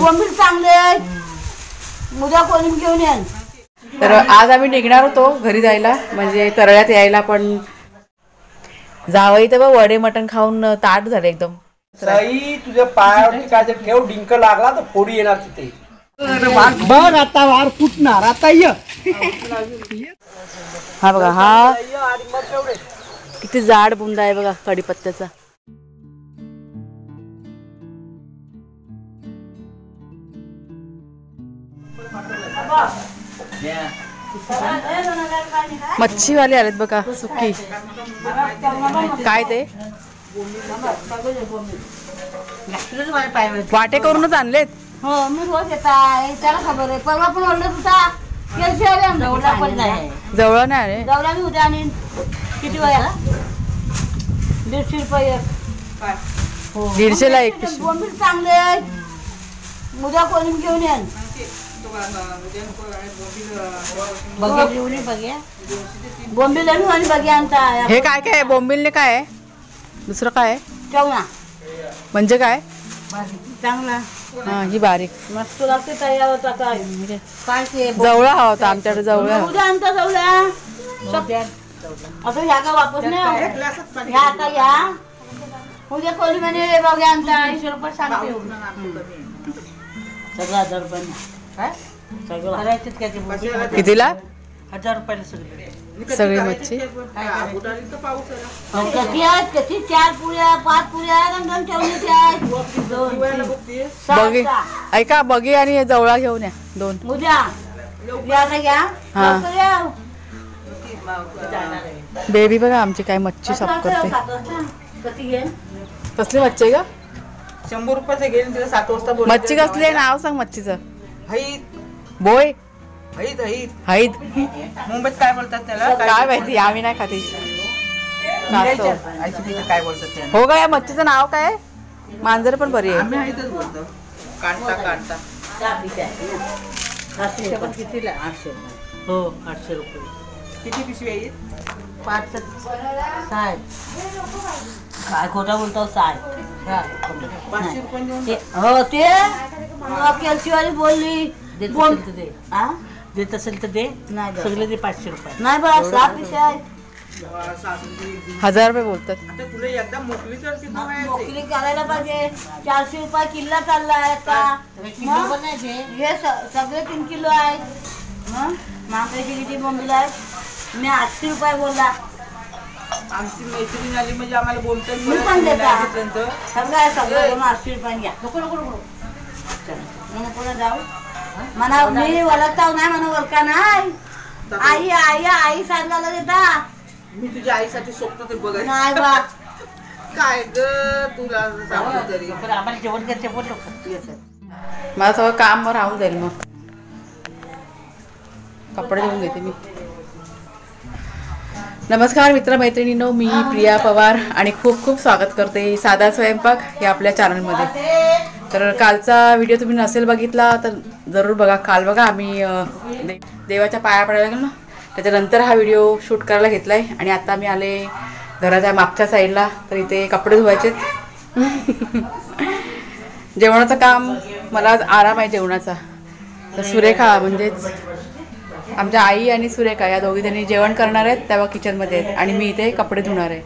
बोंबील चांगले उद्या कोणी घेऊन येईन. तर आज आम्ही निघणार होतो घरी जायला, म्हणजे तरळ्यात यायला, पण जावई तर वडे मटण खाऊन ताट झाले एकदम. सई तुझ्या पायावरती काय ते ठेव, डिंक लागला तर फोडी येणार तिथे. बघ आता वार फुटणार आता. हा बघा, हा किती जाड बुंदा आहे बघा कढीपत्त्याचा. मच्छीवाले आलेत बघा, सुकी काय ते वाटे करूनच आणलेत. हो मी रोज येत आहे, त्याला खबर आहे. परवा पण ओरडत होता जवळ पण नाही, जवळ नाही आले. जवळ मी उद्या आणीन. किती वया? 150 रुपये. 150ला एक. बोंबील चांगले उद्या कोणी घेऊन येईन. बोंबील आणि बघ्या आणता. हे काय काय बोंबिलने काय आहे, दुसरं काय आहे? चवना म्हणजे काय? चांगला. हा ही बारीक मस्त लागते तयार होता. काय काय ते जवळा हवा होता आमच्याकडे. जवळ उद्या आणता जवळ्या असं ह्या का वापस नाही ह्या आता या उद्या कोणी म्हणे बघ्या आणता. 80 रुपये सांगते. सगळं 1000 रुपये काय सगळं कितीला? 1000 रुपयाला सगळे सगळी मच्छी. कधी आहेत कधी 4 पुऱ्या 5 पुऱ्या रंगण ठेवण्याचे आहेत. बघी ऐका, बघी आणि हे जवळा घेऊन या 2. उद्या घ्या. हा बेबी बघा आमची काय मच्छी साफ करते. कसली मच्छी आहे का? 100 रुपयाचे घेऊन तिला 7 वाजता बोल. मच्छी कसली आहे, नाव सांग मच्छीचं. हैद बोय हैद हैद हैद. मुंबईत काय बोलतात त्याला काय माहिती, आम्ही नाही खाती. काय बोलतात त्याला? हो का, या मच्छीचं नाव काय? मांजर पण बरी आहे. आम्ही हैदच बोलतो. काढता काढता कितीला? 800. हो 800 रुपये. किती पिशवी आहेत? 5 6. काय खोटा बोलतो? 6. 500 रुपये देऊन. हो ते कॅल्शिवाली बोलली. देत असेल तर दे. सगळे ते 500 रुपये नाही बा. 6 पिशे आहेत. 1000 रुपये बोलतात. आता तुला एकदा मोकळी तर मोकळी करायला पाहिजे. 400 रुपये किल्ला चाललाय आता. हे सगळे 3 किलो आहेत. मागल्याची किती बोंबील आहेत? मी 800 रुपये बोलला. आमची मैत्रीण आली म्हणजे आम्हाला बोलतात. मी पण देता सगळं सगळं 800 रुपये घ्या. नको नको नको म्हणून पुढे जाऊ म्हणा. मी ओळखताव नाही म्हणा. ओळखा नाही. आई आई आई सांगायला देता. मी तुझ्या आईसाठी स्वप्न तर बघायचं नाही बा. काय ग तुला सांगू तरी. आम्हाला जेवण करते बोललो. मला सगळं काम राहून जाईल. मग कपडे धुवून घेते मी. नमस्कार मित्रमैत्रिणींनो, मी प्रिया पवार आणि खूप खूप स्वागत करते साधा स्वयंपाक या आपल्या चॅनलमध्ये. तर कालचा व्हिडिओ तुम्ही नसेल बघितला तर जरूर बघा. काल बघा आम्ही देवाच्या पाया पडायला गेलो ना, त्याच्यानंतर हा व्हिडिओ शूट करायला घेतला आहे. आणि आता मी आले घराच्या मागच्या साईडला. तर इथे कपडे धुवायचेत. जेवणाचं काम मला आज आराम आहे जेवणाचा. तर सुरेखा म्हणजेच आमच्या आई आणि सुरेखा या दोघी त्यांनी जेवण करणार आहेत, तेव्हा किचनमध्ये आहेत आणि मी इथे कपडे धुणार आहे.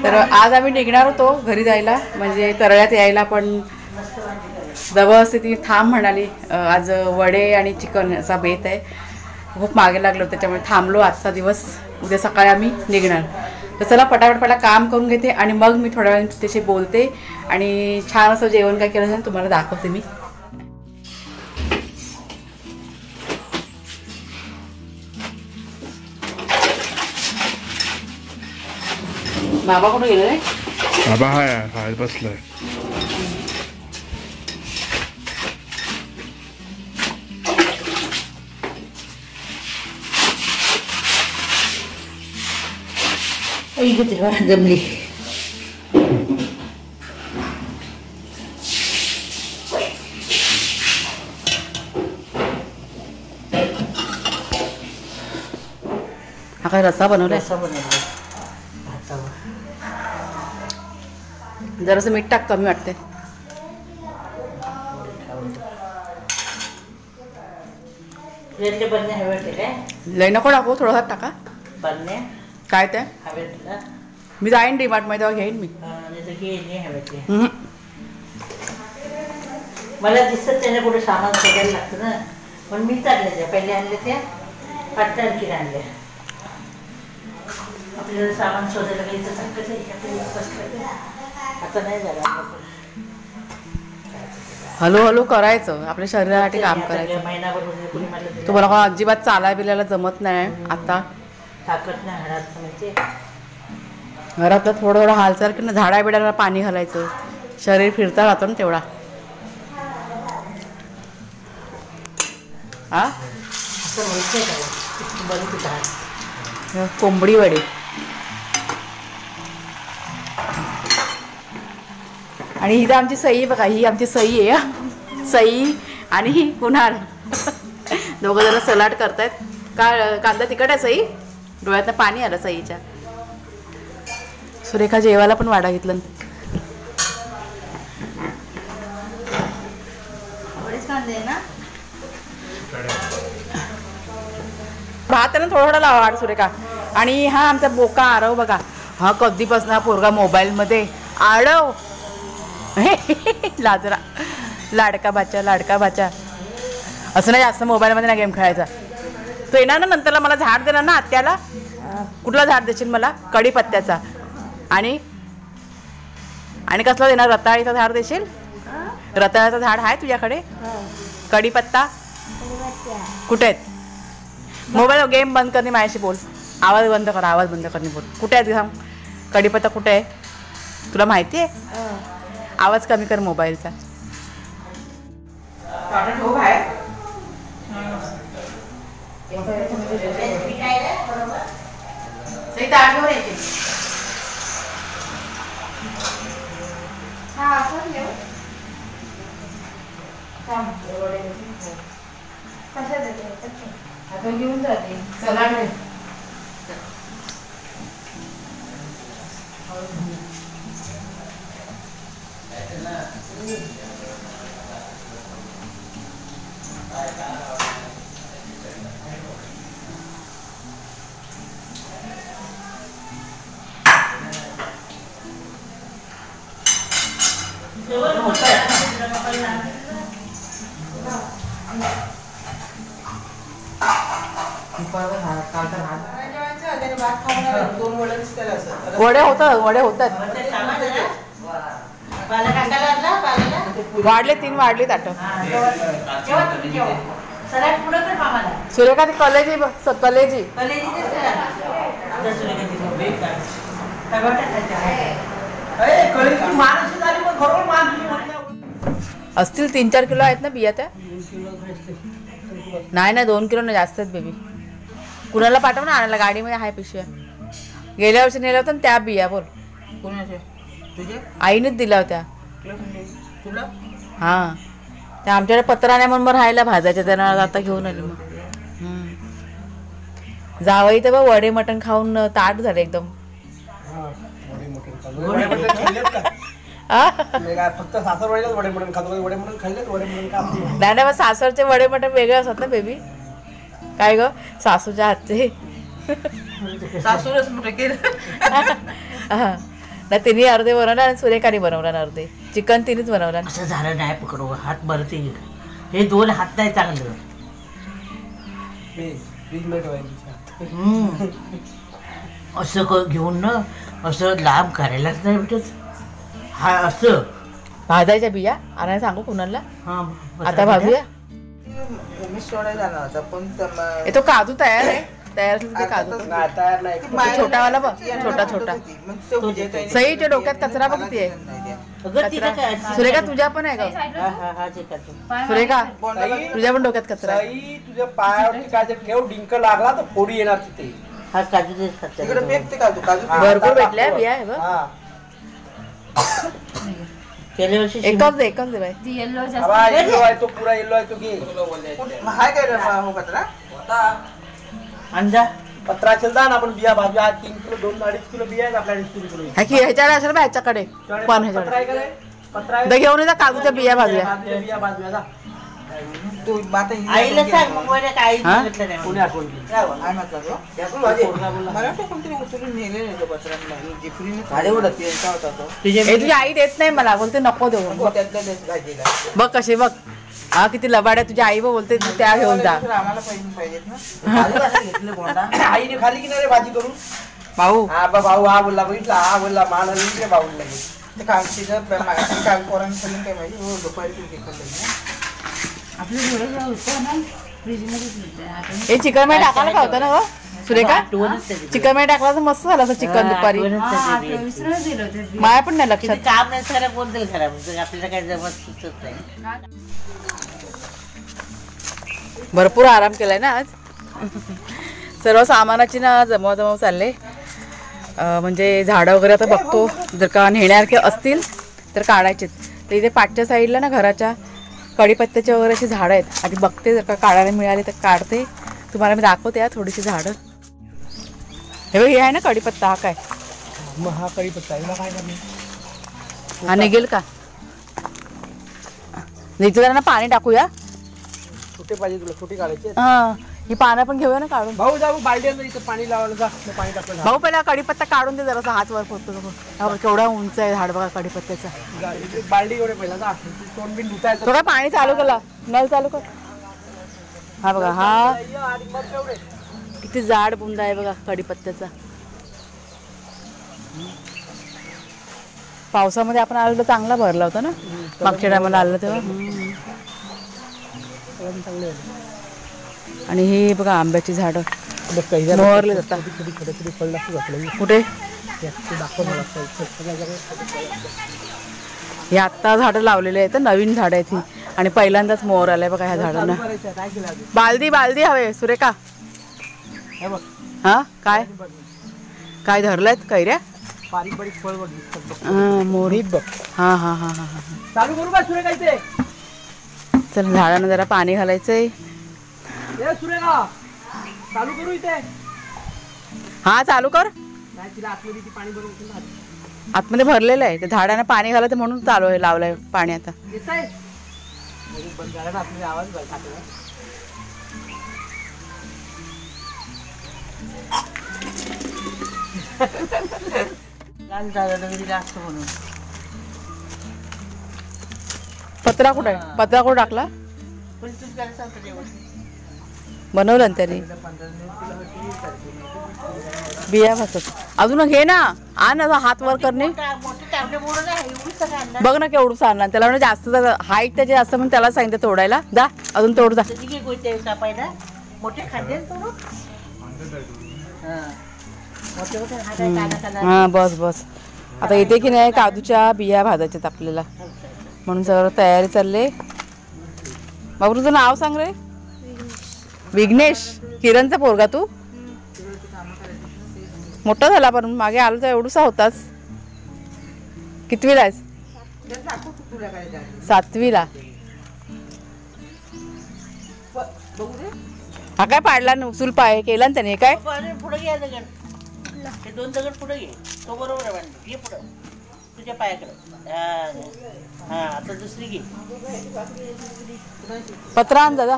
तर आज आम्ही निघणार होतो घरी जायला, म्हणजे तरळ्यात यायला, पण जबरदस्ती ती थांब म्हणाली. आज वडे आणि चिकन असा बेत आहे, खूप मागे लागलो, त्याच्यामुळे थांबलो आजचा दिवस. उद्या सकाळी आम्ही निघणार. तर चला पटापट पहिला काम करून घेते आणि मग मी थोड्या वेळाने त्याशी बोलते आणि छान असं जेवण काय केलं तुम्हाला दाखवते मी. बाबा कुठे गेले रे? बाबा हाय बाहेर बसलाय. जमली. हा काय रस्सा बनवलाय? जरासं मीठ टाक, कमी वाटते. रेल्वे बनणे हवे काय लय नको टाकू, थोडासा टाका. बनणे काय ते हवे तुला मी जाईन डीमार्ट मध्ये तेव्हा घेईन मी. हवे ते हम्म. मला दिसत त्याने कुठे सामान शोधायला लागतं ना, पण मी चालले त्या पहिले आणले त्या 8 तारखेला आणल्या. आपल्याला सामान शोधायला गेलं तर आता नाही झालं. हळूहळू करायचं, आपल्या शरीरासाठी काम करायचं. महिनाभर म्हणजे कुणी मला तुम्हाला कोण अजिबात चालाय बिलायला जमत नाही आता. ताकद नाही हळद म्हणजे घरातलं थोडं थोडं हालचाल की ना, झाडा बिडाला पाणी घालायचं, शरीर फिरता राहतं ना तेवढा. हा असं व्हायचं काय बरं तुझा कोंबडी वडे आणि ही तर आमची सई बघा, ही आमची सई आहे हा. सई आणि ही कुणाल दोघं जण सलाड करतायत. कांदा तिखट आहे सई, डोळ्यातनं पाणी आलं सईच्या. सुरेखा जेवायला पण वाडा घेतलं. भात आहे ना थोडा थोडा लावा वाढ सुरेखा. आणि हा आमचा बोका आरव बघा, हा कधीपासून हा पोरगा मोबाईलमध्ये. आरव लाजरा, लाडका बाचा लाडका बाचा. असं नाही जास्त मोबाईलमध्ये ना गेम खेळायचा. तो येणार ना नंतरला, मला झाड देणार ना आत्याला. कुठला झाड देशील मला? कढीपत्त्याचा. आणि आणि कसला देणार? रताळीचं झाड देशील? रताळ्याचं झाड आहे तुझ्याकडे? कढीपत्ता कुठे आहेत? मोबाईल गेम बंद करणे, माझ्याशी बोल. आवाज बंद कर, आवाज बंद करणे बोल. कुठे आहे सांग? कढीपत्ता कुठे आहे तुला माहिती आहे? आवाज कमी कर मोबाईलचा. घेऊन जाते सलाड. वडे होतात वाढले 3 वाढले ताट. सुरेखा ती कलेजी कलेजी असतील 3-4 किलो आहेत ना बिया त्या? नाही 2 किलो ना जास्त आहेत बेबी. कुणाला पाठव ना आणायला, गाडीमध्ये आहे पिशव्या. गेल्या वर्षी नेल्या होत्या त्या बिया. बोल आईनेच दिल्या होत्या. हा त्या आमच्याकडे पत्रा नाही म्हणून राहायला भाजायच्या, त्यांना आता घेऊन आली. मग जावई तर बघ वडे मटण खाऊन ताट झाले एकदम. फक्त सासरवाडीलाच वडे मटण खातो. वडे मटण खाल्लेत, वडे मटण खातो. नाही सासरचे वडे मटण वेगळे असतात ना बेबी. काय ग सासूच्या हातचे सासूरच मोठे केलं. ना तिने अर्धे बनवलं आणि सुरेखाने बनवलं अर्धे. चिकन तिनेच बनवलं. असं झालं नाही पकडू हात भरते. हे 2 हात नाही चांगलं. असं घेऊन ना असं लांब करायलाच नाही भेटत. हा असं भाजायच्या बिया आणायला सांगू कुणाला? हा आता भाजूया. तो काजू तयार आहे. तयार ते काजू तयार नाही. छोटावाला बघ, छोटा सईच्या डोक्यात कचरा बघ किती आहे. सुरेखा तुझ्या पण आहे का? सुरेखा तुझ्या पण डोक्यात कचरा आहे. तुझ्या पायावरती काय ठेव, डिंक लागला तर फोडी येणार तिथे. हा काजू भरपूर भेटल्या बिया आहे बघ. गेल्या वर्षी एकच दे बाई. येल्लो आहे तो, पुरा येल्लो आहे तो. घे अंडा पत्रा चलता ना आपण बिया भाजू. 3 किलो 2-2.5 किलो बिया आहेत आपल्याकडे. ह्याच्याकडे असेल बा, ह्याच्याकडे पण ह्याच्याकडे पत्रा घेऊन येता काजूच्या बिया भाजूया. बिया भाजूया. तू बात आईला सांग मग वड्या काय हा? सांगितलं नाही कोणी आठवण केली? काय म्हटलं तो? यातून माझे. मला वाटतं कोणतरी उचलून नेलेलं आहे तो बसरांना. जिपरीने भाडे उडत. त्यांचा होता तो. ए, तुझी आई देत नाही मला, बोलते नको देऊ. हो, त्यातल्या त्यात भाजीला. बघ कसे बघ, हा किती लबाड्या. तुझी आई बघ बोलते तू त्या घेऊन जा. तर आम्हाला पाहिजेत ना. भाजी कसं घेतलं कोणता? आईने खाली की नाही रे भाजी करून? भाऊ हा भाऊ हा बोलला बघितला हा बोलला मला इकडे भाऊ लागेल. ते कालची मागाशी काल पोरांनी खाल्ली काय माहिती. हो दुपारी तू ते खाल्लं ना. आपलं थोडं होतं ना फ्रीजमध्येच होतं. हे चिकन मध्ये टाकायला का होतं ना गं सुरेखा? चिकन मध्ये टाकला तर मस्त झालं असं चिकन दुपारी. विसरून दिलं होतं. माया पण नाही लक्षात. काम नाही खरं कोण दिलं खराब आपल्याला काय जमत सुचत नाही. भरपूर आराम केलाय ना आज. सर्व सामानाची ना जमव चालले. म्हणजे झाडं वगैरे आता बघतो, जर का नेण्यासारखे असतील तर काढायचे. तर इथे पाठच्या साईडला ना घराच्या कढीपत्त्याचे वगैरे अशी झाडं आहेत. आधी बघते, जर का काढायला मिळाली तर काढते. तुम्हाला मी दाखवते या थोडीशी झाडं. हे बघ, हे आहे ना कढीपत्ता. हा काय मग हा कढीपत्ता आहे, काय करणार? हा निघेल का? इथे जरा ना पाणी टाकूया. छोटे पाहिजे तुला, छोटे काढायचे. हा, ही पानं पण घेऊया ना काढून. भाऊ जाऊ बालडी इथं पाणी लावायला जा. मग पाणी टाकलं. भाऊ पहिला कढीपत्ता काढून दे जरासा, हात वर पोचतो नको. हा बघ, केवढा उंच आहे झाड बघा कढीपत्त्याचा. बालडी एवढे पहिला जा. तोंड बिन धुतायचं. थोडं पाणी चालू केला, नळ चालू कर. हा बघा, हा किती जाड बुंदा आहे बघा कढीपत्त्याचा. पावसामध्ये आपण आलो तर चांगला भरला होता ना मागच्या टायमाला आलं तेव्हा. आणि हे बघा आंब्याची झाडं मोहरले जातात. कुठे हे आत्ता झाडं लावलेले आहेत, नवीन झाडं आहेत ही. आणि पहिल्यांदाच मोहर आलाय बघा ह्या झाडांना. बालदी हवे सुरेखा. हा काय काय धरलायत कैऱ्या? बारीक बारीक फळ बघ. मोरी बघ. हा हा हा हा हा. चालू करू का सुरेखा इथे? चल झाडांना जरा पाणी घालायचंय. सुरेखा चालू करू इथे? हा चालू कर. नाही तिला आतमध्ये ती पाणी भरून आतमध्ये भरलेलं आहे. त्या झाडांना पाणी घालायचं म्हणून चालू आहे, लावलंय पाणी आता. येत आहे बंद झाला ना आतमध्ये आवाज टाकला. लाल दादा दिला असतो म्हणून. पत्रा कुठे आहे? पत्रा कुठे टाकला? पण तू करायला सांगतो जेवण. बनवलं ना त्यांनी. बिया भासत अजून घे ना. आण ना, हात वर करणे. मोठे टाबले मोडून नाही एवढीच आणणार. बघ ना केवढं आणला त्याला. म्हणजे जास्त हाईट त्याचे जास्त म्हणून त्याला सांगितलं तोडायला. जा अजून तोड जा. त्याची घे गोष्ट कापायला मोठे खांदे तोडून. मोठे मोठे हात आहे, काना काना. हा बस बस. आता येते की नाही काजूच्या बिया भाजायच्यात आपल्याला, म्हणून सगळं तयारी चालले. बाबू तुझं नाव सांग रे. विघ्नेश. किरणचा पोरगा तू? मोठा झाला पण मागे आलो तर एवढूसा होताच. कितवीला आहेस? 7वीला. हा काय पाडला ना उचूल पाय केला ना त्याने. काय पुढे घे दगड. हे 2 दगड पुढे घे. तो बरोबर आहे बांधली. घे पुढं तुझ्या पायाकडे. हा आता दुसरी घे. पत्रा आण दादा.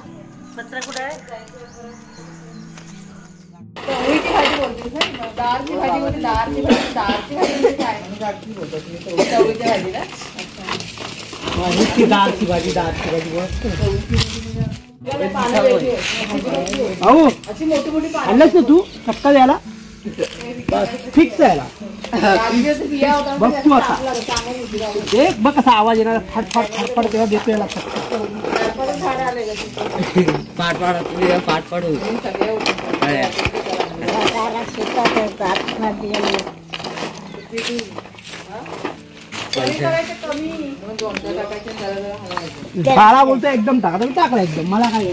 पत्रा कुठे आहे? चवळीची भाजी बोलतेस ना? दाळची भाजी बोलते. दाळची भाजी. दाळची भाजी काय? चवळीच्या भाजीला. दाळची भाजी. दाळची भाऊ अशी मोठी मोठी आणलंच ना तू चक्का द्यायला? फिक्स यायला बघ तू आता. एक बघ कसा आवाज येणार. फटफट फटफट तेव्हा देतो याला. पाठ बाळा बोलतो एकदम टाका. टाकला एकदम. मला काय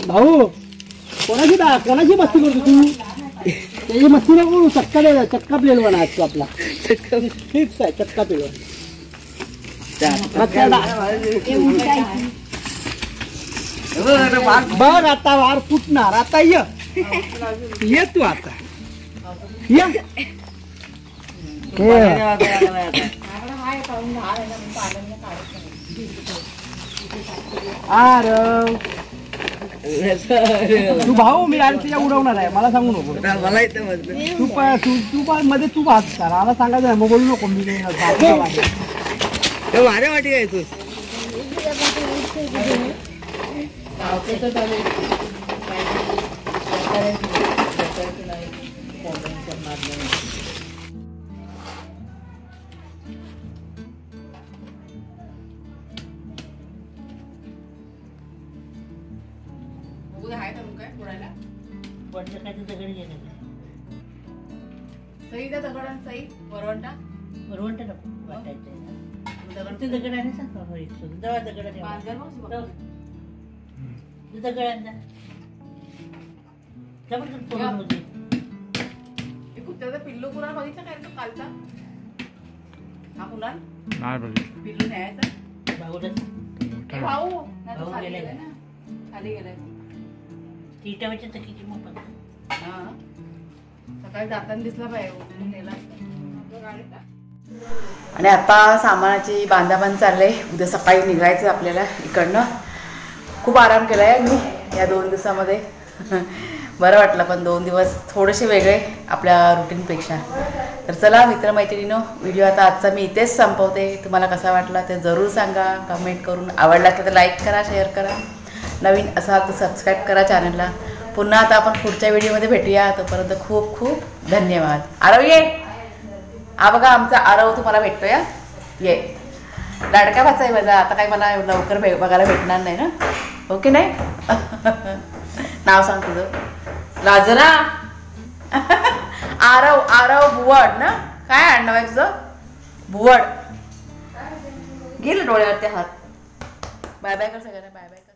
भाऊ कोणाची मस्ती करतो तू? त्याची मस्ती नको. चक्का प्लेन बना असतो आपला. फिक्स आहे चक्का प्लेन. बघ आता वार फुटणार. आता ये तू आता. या आरव तू भाऊ मी आणि तुझ्या उडवणार आहे मला सांगू नको तू पण मध्ये तू भात कर मला सांगायचं नाही मग बोलू नको मी माझ्या वाटी काय तू सई त्या दगडान सई वरवंटा वरवंटा नको वाटायचं दगड आहे ना सांग दगड कुत्र्याचा पिल्लू कुणाला बघितलं काय तो कालचा हा कुणाल नाही बघितलं. पिल्लू न्यायचा भाऊ नाही तो खाली गेलाय ना खाली गेलाय टिटाव्याच्या चकीची मोफत हा सकाळी जाताना दिसला पाहिजे नेला आणि आता सामानाची बांधाबांध चालले उद्या सकाळी निघायचं आपल्याला इकडनं खूप आराम केला आहे मी या 2 दिवसामध्ये बरं वाटलं पण 2 दिवस थोडेसे वेगळे आपल्या रुटीनपेक्षा तर चला मित्रमैत्रिणींनो व्हिडिओ आता आजचा मी इथेच संपवते तुम्हाला कसा वाटला ते जरूर सांगा कमेंट करून आवडला तर लाईक करा शेअर करा नवीन असाल तर सबस्क्राईब करा चॅनलला पुन्हा आता आपण पुढच्या व्हिडिओमध्ये भेटूया तोपर्यंत खूप खूप धन्यवाद आरव ये हा बघा आमचा आरव तुम्हाला भेटतो या ये लाडका भाचा आहे माझा आता काही मला लवकर बघायला भेटणार नाही ना ओके नाही नाव सांग तुझं लाजरा आरव आरव बुवड ना काय आडनाव आहे तुझं बुवड गेलं डोळ्यावरती हात बाय बाय कर सगळ्यांना बाय बाय कर